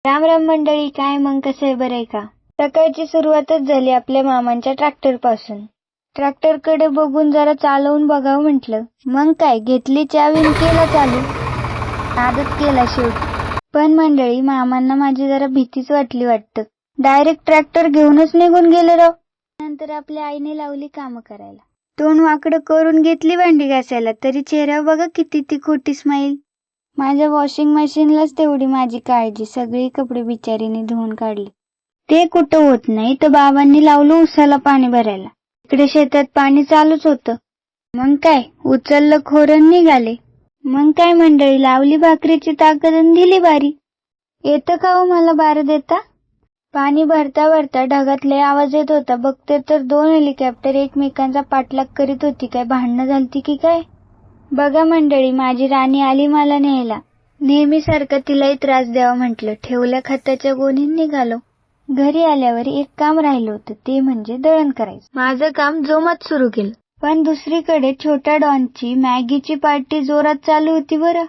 राम राम मंडळी, काय मग कसं आहे, बरं आहे का? सकाळची सुरुवातच झाली आपल्या मामांच्या ट्रॅक्टर पासून. ट्रॅक्टरकडे बघून जरा चालवून बघावं म्हटलं. मग काय, घेतली चावी आणि केला चालू. नादच केला शेवटी. पण मंडळी, मामांना माझी जरा भीतीच वाटली वाटतं. डायरेक्ट ट्रॅक्टर घेऊनच निघून गेले राव. नंतर आपल्या आईने लावली कामं करायला. तोंड वाकडं करून घेतली भांडी घासायला, तरी चेहऱ्यावर बघा किती ती खोटी स्माईल. माझ्या वॉशिंग मशीनलाच तेवढी माझी काळजी, सगळी कपडे बिचारीने धुवून काढली. ते कुठं होत नाही तर बाबांनी लावलं उसाला पाणी भरायला. इकडे शेतात पाणी चालूच होतं. मग काय, उचललं खोरण निघाले. मग काय मंडळी, लावली भाकरीची ताकद आणि दिली बारी. येतं का हो मला बार देता? पाणी भरता भरता ढगात लय आवाज येत होता. बघते तर 2 हेलिकॉप्टर एकमेकांचा पाठलाग करीत होती. काय भांडणं झालती की काय? बघा मंडळी, माझी राणी आली मला न्यायला. नेहमीसारखं तिलाही त्रास द्यावा म्हटलं. ठेवल्या खताच्या गोणीत निघालो. घरी आल्यावर एक काम राहिलं होतं, ते म्हणजे दळण करायचं. माझं काम जोमात सुरू केलं. पण दुसरीकडे छोट्या डॉनची मॅगीची पार्टी जोरात चालू होती बरं.